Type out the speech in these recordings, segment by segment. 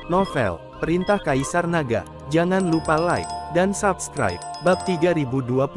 Novel, Perintah Kaisar Naga. Jangan lupa like dan subscribe. Bab 3021.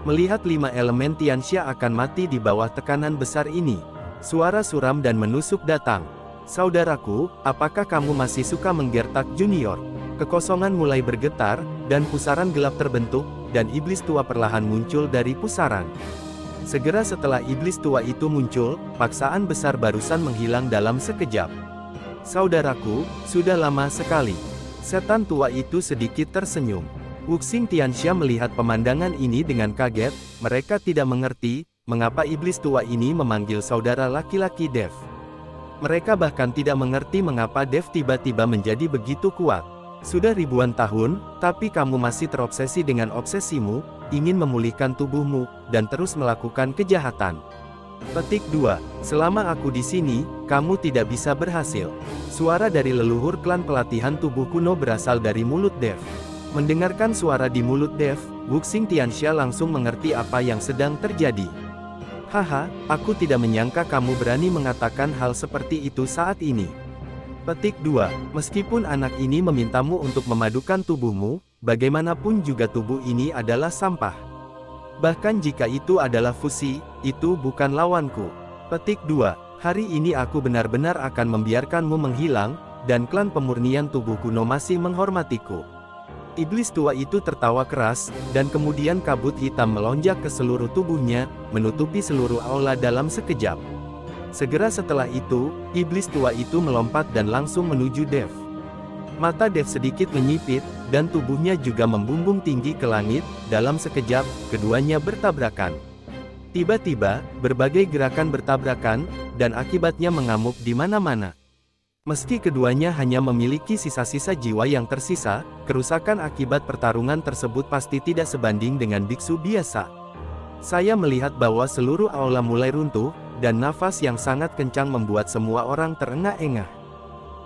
Melihat 5 elemen Tianxia akan mati di bawah tekanan besar ini. Suara suram dan menusuk datang. Saudaraku, apakah kamu masih suka menggertak Junior? Kekosongan mulai bergetar, dan pusaran gelap terbentuk, dan iblis tua perlahan muncul dari pusaran. Segera setelah iblis tua itu muncul, paksaan besar barusan menghilang dalam sekejap. Saudaraku, sudah lama sekali. Setan tua itu sedikit tersenyum. Wuxing Tianxia melihat pemandangan ini dengan kaget, mereka tidak mengerti, mengapa iblis tua ini memanggil saudara laki-laki Dev. Mereka bahkan tidak mengerti mengapa Dev tiba-tiba menjadi begitu kuat. Sudah ribuan tahun, tapi kamu masih terobsesi dengan obsesimu, ingin memulihkan tubuhmu, dan terus melakukan kejahatan. Petik 2. Selama aku di sini, kamu tidak bisa berhasil. Suara dari leluhur klan pelatihan tubuh kuno berasal dari mulut Dev. Mendengarkan suara di mulut Dev, Wuxing Tianxia langsung mengerti apa yang sedang terjadi. Haha, aku tidak menyangka kamu berani mengatakan hal seperti itu saat ini. Petik 2. Meskipun anak ini memintamu untuk memadukan tubuhmu, bagaimanapun juga tubuh ini adalah sampah. Bahkan jika itu adalah fusi, itu bukan lawanku. Petik 2. Hari ini aku benar-benar akan membiarkanmu menghilang, dan klan pemurnian tubuh kuno masih menghormatiku. Iblis tua itu tertawa keras, dan kemudian kabut hitam melonjak ke seluruh tubuhnya, menutupi seluruh aula dalam sekejap. Segera setelah itu, iblis tua itu melompat dan langsung menuju Dev. Mata Dev sedikit menyipit, dan tubuhnya juga membumbung tinggi ke langit. Dalam sekejap, keduanya bertabrakan. Tiba-tiba, berbagai gerakan bertabrakan, dan akibatnya mengamuk di mana-mana. Meski keduanya hanya memiliki sisa-sisa jiwa yang tersisa, kerusakan akibat pertarungan tersebut pasti tidak sebanding dengan biksu biasa. Saya melihat bahwa seluruh aula mulai runtuh, dan nafas yang sangat kencang membuat semua orang terengah-engah.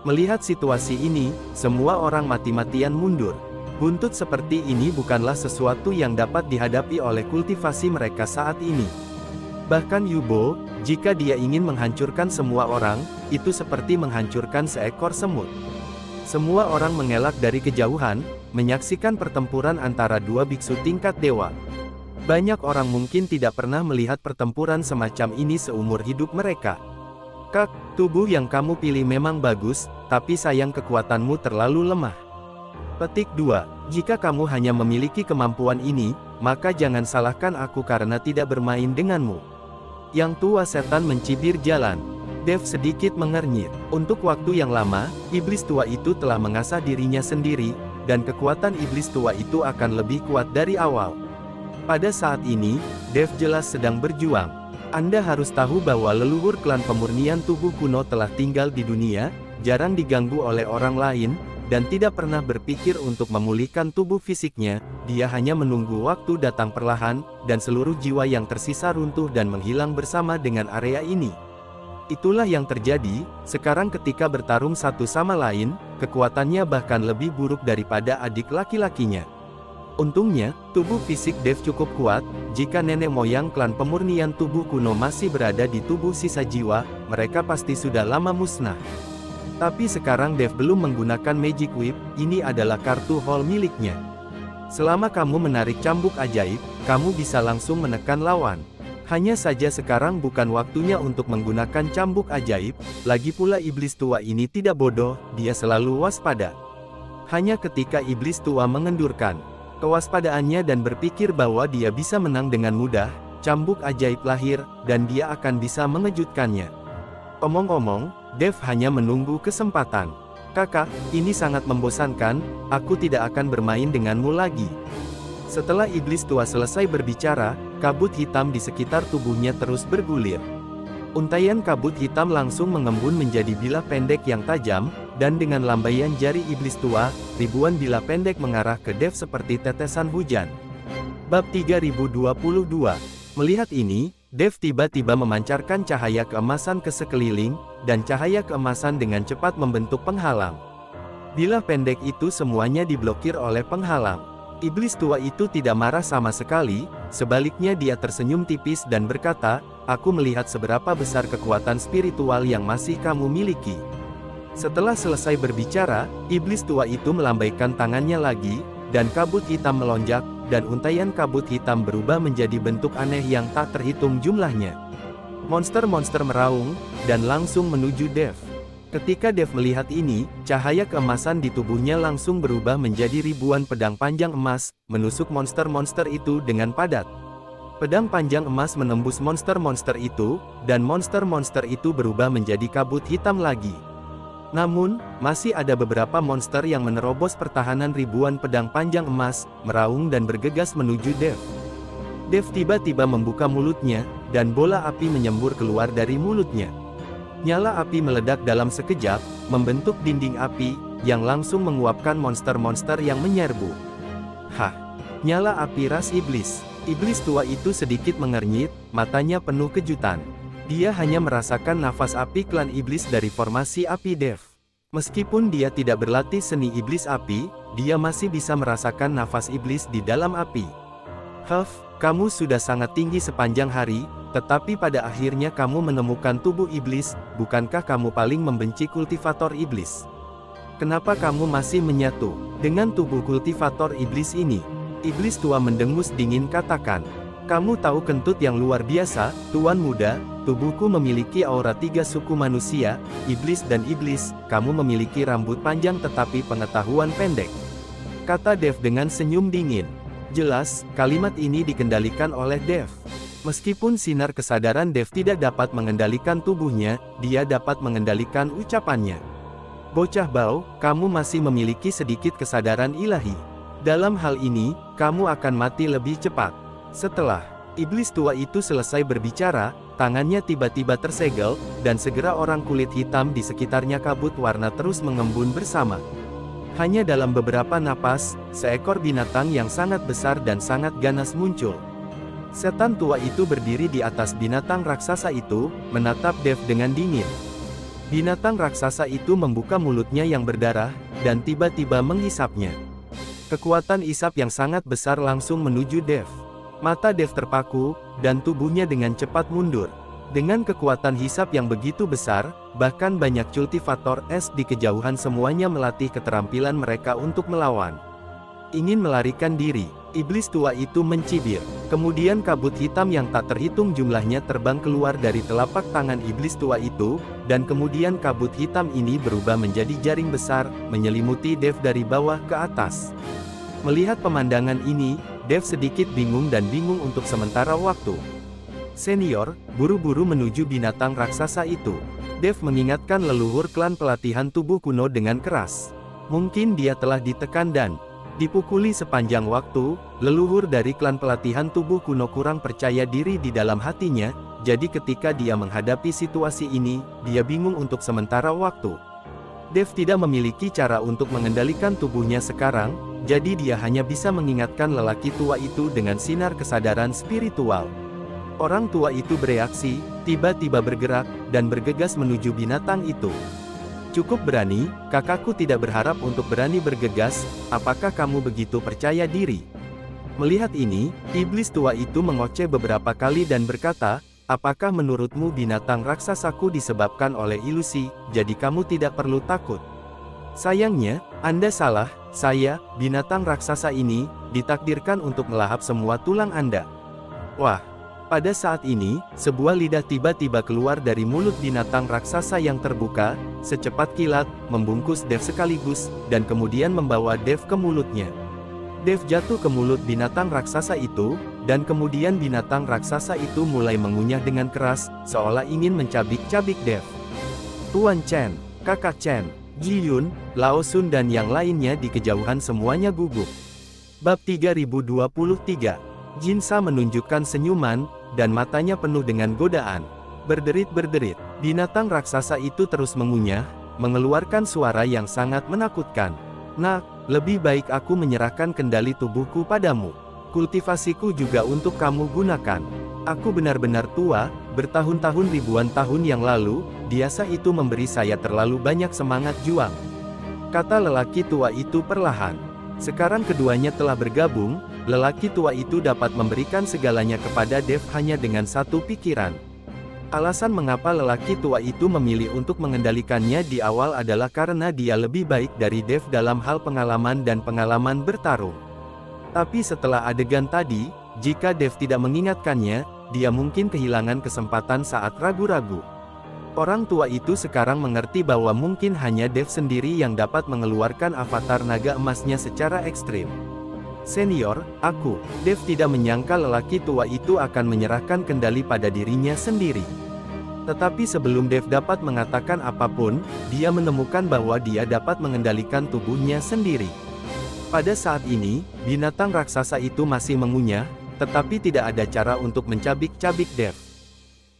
Melihat situasi ini, semua orang mati-matian mundur. Buntut seperti ini bukanlah sesuatu yang dapat dihadapi oleh kultivasi mereka saat ini. Bahkan Yubo, jika dia ingin menghancurkan semua orang, itu seperti menghancurkan seekor semut. Semua orang mengelak dari kejauhan, menyaksikan pertempuran antara dua biksu tingkat dewa. Banyak orang mungkin tidak pernah melihat pertempuran semacam ini seumur hidup mereka. Kak, tubuh yang kamu pilih memang bagus, tapi sayang kekuatanmu terlalu lemah. Petik 2. Jika kamu hanya memiliki kemampuan ini, maka jangan salahkan aku karena tidak bermain denganmu. Yang tua setan mencibir jalan. Dev sedikit mengernyit. Untuk waktu yang lama, iblis tua itu telah mengasah dirinya sendiri, dan kekuatan iblis tua itu akan lebih kuat dari awal. Pada saat ini, Dev jelas sedang berjuang. Anda harus tahu bahwa leluhur klan pemurnian tubuh kuno telah tinggal di dunia, jarang diganggu oleh orang lain, dan tidak pernah berpikir untuk memulihkan tubuh fisiknya. Dia hanya menunggu waktu datang perlahan, dan seluruh jiwa yang tersisa runtuh dan menghilang bersama dengan area ini. Itulah yang terjadi, sekarang ketika bertarung satu sama lain, kekuatannya bahkan lebih buruk daripada adik laki-lakinya. Untungnya, tubuh fisik Dev cukup kuat. Jika nenek moyang klan pemurnian tubuh kuno masih berada di tubuh sisa jiwa, mereka pasti sudah lama musnah. Tapi sekarang Dev belum menggunakan Magic Whip, ini adalah kartu haul miliknya. Selama kamu menarik cambuk ajaib, kamu bisa langsung menekan lawan. Hanya saja sekarang bukan waktunya untuk menggunakan cambuk ajaib, lagi pula iblis tua ini tidak bodoh, dia selalu waspada. Hanya ketika iblis tua mengendurkan kewaspadaannya dan berpikir bahwa dia bisa menang dengan mudah, cambuk ajaib lahir, dan dia akan bisa mengejutkannya. Omong-omong, Dev hanya menunggu kesempatan. Kakak, ini sangat membosankan, aku tidak akan bermain denganmu lagi. Setelah iblis tua selesai berbicara, kabut hitam di sekitar tubuhnya terus bergulir. Untaian kabut hitam langsung mengembun menjadi bilah pendek yang tajam, dan dengan lambaian jari iblis tua, ribuan bilah pendek mengarah ke Dev seperti tetesan hujan. Bab 3022. Melihat ini, Dev tiba-tiba memancarkan cahaya keemasan ke sekeliling, dan cahaya keemasan dengan cepat membentuk penghalang. Bilah pendek itu semuanya diblokir oleh penghalang. Iblis tua itu tidak marah sama sekali, sebaliknya dia tersenyum tipis dan berkata, "Aku melihat seberapa besar kekuatan spiritual yang masih kamu miliki. Setelah selesai berbicara, iblis tua itu melambaikan tangannya lagi, dan kabut hitam melonjak, dan untaian kabut hitam berubah menjadi bentuk aneh yang tak terhitung jumlahnya. Monster-monster meraung, dan langsung menuju Dev. Ketika Dev melihat ini, cahaya keemasan di tubuhnya langsung berubah menjadi ribuan pedang panjang emas, menusuk monster-monster itu dengan padat. Pedang panjang emas menembus monster-monster itu, dan monster-monster itu berubah menjadi kabut hitam lagi. Namun, masih ada beberapa monster yang menerobos pertahanan ribuan pedang panjang emas, meraung dan bergegas menuju Dev. Dev tiba-tiba membuka mulutnya, dan bola api menyembur keluar dari mulutnya. Nyala api meledak dalam sekejap, membentuk dinding api, yang langsung menguapkan monster-monster yang menyerbu. Hah! Nyala api ras iblis. Iblis tua itu sedikit mengernyit, matanya penuh kejutan. Dia hanya merasakan nafas api klan iblis dari formasi api Dev. Meskipun dia tidak berlatih seni iblis api, dia masih bisa merasakan nafas iblis di dalam api. Huff, kamu sudah sangat tinggi sepanjang hari, tetapi pada akhirnya kamu menemukan tubuh iblis, bukankah kamu paling membenci kultivator iblis? Kenapa kamu masih menyatu dengan tubuh kultivator iblis ini? Iblis tua mendengus dingin katakan. Kamu tahu kentut yang luar biasa, Tuan Muda, tubuhku memiliki aura 3 suku manusia, iblis dan iblis, kamu memiliki rambut panjang tetapi pengetahuan pendek. Kata Dev dengan senyum dingin. Jelas, kalimat ini dikendalikan oleh Dev. Meskipun sinar kesadaran Dev tidak dapat mengendalikan tubuhnya, dia dapat mengendalikan ucapannya. Bocah bau, kamu masih memiliki sedikit kesadaran ilahi. Dalam hal ini, kamu akan mati lebih cepat. Setelah iblis tua itu selesai berbicara, tangannya tiba-tiba tersegel, dan segera orang kulit hitam di sekitarnya kabut warna terus mengembun bersama. Hanya dalam beberapa napas, seekor binatang yang sangat besar dan sangat ganas muncul. Setan tua itu berdiri di atas binatang raksasa itu, menatap Dev dengan dingin. Binatang raksasa itu membuka mulutnya yang berdarah, dan tiba-tiba menghisapnya. Kekuatan isap yang sangat besar langsung menuju Dev. Mata Dev terpaku, dan tubuhnya dengan cepat mundur. Dengan kekuatan hisap yang begitu besar, bahkan banyak kultivator es di kejauhan semuanya melatih keterampilan mereka untuk melawan. Ingin melarikan diri, iblis tua itu mencibir. Kemudian kabut hitam yang tak terhitung jumlahnya terbang keluar dari telapak tangan iblis tua itu, dan kemudian kabut hitam ini berubah menjadi jaring besar, menyelimuti Dev dari bawah ke atas. Melihat pemandangan ini, Dev sedikit bingung dan bingung untuk sementara waktu. Senior, buru-buru menuju binatang raksasa itu. Dev mengingatkan leluhur klan pelatihan tubuh kuno dengan keras. Mungkin dia telah ditekan dan dipukuli sepanjang waktu. Leluhur dari klan pelatihan tubuh kuno kurang percaya diri di dalam hatinya, jadi ketika dia menghadapi situasi ini, dia bingung untuk sementara waktu. Dev tidak memiliki cara untuk mengendalikan tubuhnya sekarang, jadi dia hanya bisa mengingatkan lelaki tua itu dengan sinar kesadaran spiritual. Orang tua itu bereaksi, tiba-tiba bergerak, dan bergegas menuju binatang itu. Cukup berani, kakakku tidak berharap untuk berani bergegas, apakah kamu begitu percaya diri? Melihat ini, iblis tua itu mengoceh beberapa kali dan berkata, apakah menurutmu binatang raksasaku disebabkan oleh ilusi, jadi kamu tidak perlu takut? Sayangnya, Anda salah, binatang raksasa ini, ditakdirkan untuk melahap semua tulang Anda. Wah! Pada saat ini, sebuah lidah tiba-tiba keluar dari mulut binatang raksasa yang terbuka, secepat kilat, membungkus Dev sekaligus, dan kemudian membawa Dev ke mulutnya. Dev jatuh ke mulut binatang raksasa itu, dan kemudian binatang raksasa itu mulai mengunyah dengan keras, seolah ingin mencabik-cabik Dev. Tuan Chen, Kakak Chen, Ji Yun, Lao Sun dan yang lainnya di kejauhan semuanya gugup. Bab 3023. Jinsa menunjukkan senyuman, dan matanya penuh dengan godaan. Berderit-berderit, binatang raksasa itu terus mengunyah, mengeluarkan suara yang sangat menakutkan. Nak, lebih baik aku menyerahkan kendali tubuhku padamu. Kultivasiku juga untuk kamu gunakan. Aku benar-benar tua, bertahun-tahun ribuan tahun yang lalu, biasa itu memberi saya terlalu banyak semangat juang. Kata lelaki tua itu perlahan. Sekarang keduanya telah bergabung, lelaki tua itu dapat memberikan segalanya kepada Dev hanya dengan satu pikiran. Alasan mengapa lelaki tua itu memilih untuk mengendalikannya di awal adalah karena dia lebih baik dari Dev dalam hal pengalaman dan pengalaman bertarung. Tapi setelah adegan tadi, jika Dev tidak mengingatkannya, dia mungkin kehilangan kesempatan saat ragu-ragu. Orang tua itu sekarang mengerti bahwa mungkin hanya Dev sendiri yang dapat mengeluarkan avatar naga emasnya secara ekstrim. Senior, Dev tidak menyangka lelaki tua itu akan menyerahkan kendali pada dirinya sendiri. Tetapi sebelum Dev dapat mengatakan apapun, dia menemukan bahwa dia dapat mengendalikan tubuhnya sendiri. Pada saat ini, binatang raksasa itu masih mengunyah, tetapi tidak ada cara untuk mencabik-cabik Dev.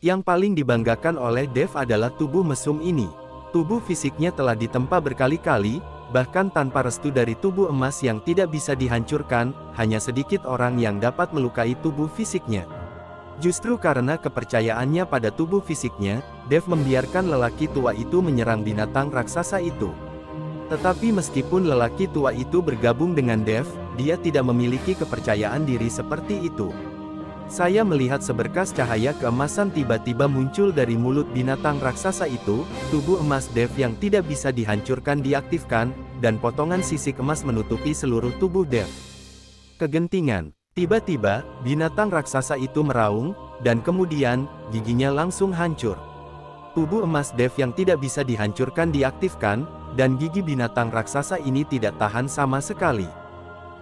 Yang paling dibanggakan oleh Dev adalah tubuh mesum ini. Tubuh fisiknya telah ditempa berkali-kali, bahkan tanpa restu dari tubuh emas yang tidak bisa dihancurkan, hanya sedikit orang yang dapat melukai tubuh fisiknya. Justru karena kepercayaannya pada tubuh fisiknya, Dev membiarkan lelaki tua itu menyerang binatang raksasa itu. Tetapi meskipun lelaki tua itu bergabung dengan Dev, dia tidak memiliki kepercayaan diri seperti itu. Saya melihat seberkas cahaya keemasan tiba-tiba muncul dari mulut binatang raksasa itu, tubuh emas Dev yang tidak bisa dihancurkan diaktifkan, dan potongan sisik emas menutupi seluruh tubuh Dev. Kegentingan. Tiba-tiba, binatang raksasa itu meraung, dan kemudian, giginya langsung hancur. Tubuh emas Dev yang tidak bisa dihancurkan diaktifkan, dan gigi binatang raksasa ini tidak tahan sama sekali.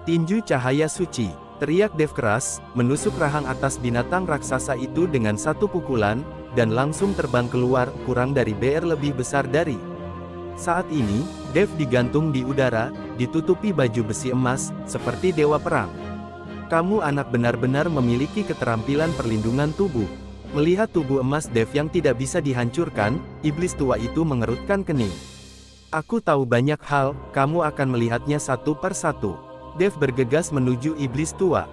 Tinju cahaya suci. Teriak Dev keras, menusuk rahang atas binatang raksasa itu dengan satu pukulan, dan langsung terbang keluar, kurang dari BR lebih besar dari. Saat ini, Dev digantung di udara, ditutupi baju besi emas, seperti dewa perang. Kamu anak benar-benar memiliki keterampilan perlindungan tubuh. Melihat tubuh emas Dev yang tidak bisa dihancurkan, iblis tua itu mengerutkan kening. Aku tahu banyak hal, kamu akan melihatnya satu per satu. Dev bergegas menuju iblis tua.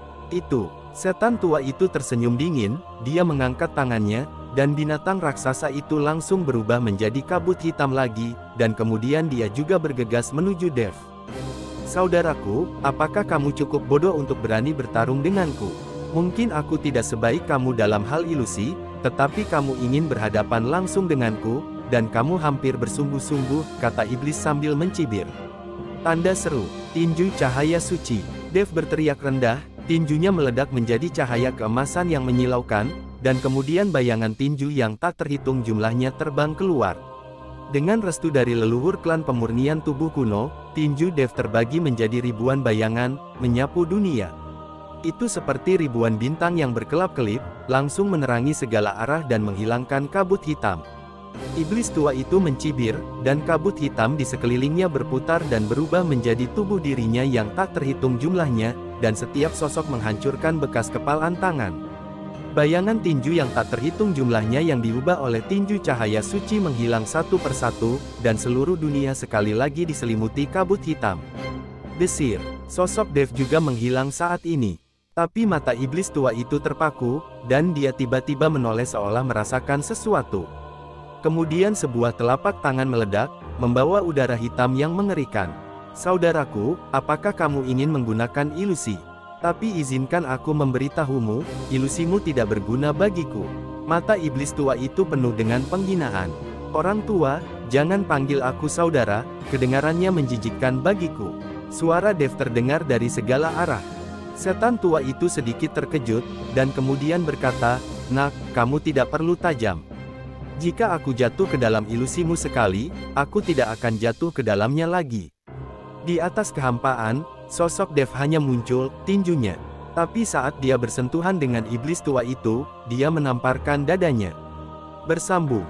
Setan tua itu tersenyum dingin, dia mengangkat tangannya, dan binatang raksasa itu langsung berubah menjadi kabut hitam lagi, dan kemudian dia juga bergegas menuju Dev. Saudaraku, apakah kamu cukup bodoh untuk berani bertarung denganku? Mungkin aku tidak sebaik kamu dalam hal ilusi, tetapi kamu ingin berhadapan langsung denganku, dan kamu hampir bersungguh-sungguh, kata iblis sambil mencibir. Tanda seru, tinju cahaya suci. Dev berteriak rendah, tinjunya meledak menjadi cahaya keemasan yang menyilaukan, dan kemudian bayangan tinju yang tak terhitung jumlahnya terbang keluar. Dengan restu dari leluhur klan pemurnian tubuh kuno, tinju Dev terbagi menjadi ribuan bayangan, menyapu dunia. Itu seperti ribuan bintang yang berkelap-kelip, langsung menerangi segala arah dan menghilangkan kabut hitam. Iblis tua itu mencibir, dan kabut hitam di sekelilingnya berputar dan berubah menjadi tubuh dirinya yang tak terhitung jumlahnya, dan setiap sosok menghancurkan bekas kepalan tangan. Bayangan tinju yang tak terhitung jumlahnya yang diubah oleh tinju cahaya suci menghilang satu persatu, dan seluruh dunia sekali lagi diselimuti kabut hitam. Desir, sosok Dev juga menghilang saat ini. Tapi mata iblis tua itu terpaku, dan dia tiba-tiba menoleh seolah merasakan sesuatu. Kemudian sebuah telapak tangan meledak, membawa udara hitam yang mengerikan. Saudaraku, apakah kamu ingin menggunakan ilusi? Tapi izinkan aku memberitahumu, ilusimu tidak berguna bagiku. Mata iblis tua itu penuh dengan penghinaan. Orang tua, jangan panggil aku saudara, kedengarannya menjijikkan bagiku. Suara Dev terdengar dari segala arah. Setan tua itu sedikit terkejut, dan kemudian berkata, "Nak, kamu tidak perlu tajam. Jika aku jatuh ke dalam ilusimu sekali, aku tidak akan jatuh ke dalamnya lagi." Di atas kehampaan, sosok Dev hanya muncul, tinjunya. Tapi saat dia bersentuhan dengan iblis tua itu, dia menamparkan dadanya. Bersambung.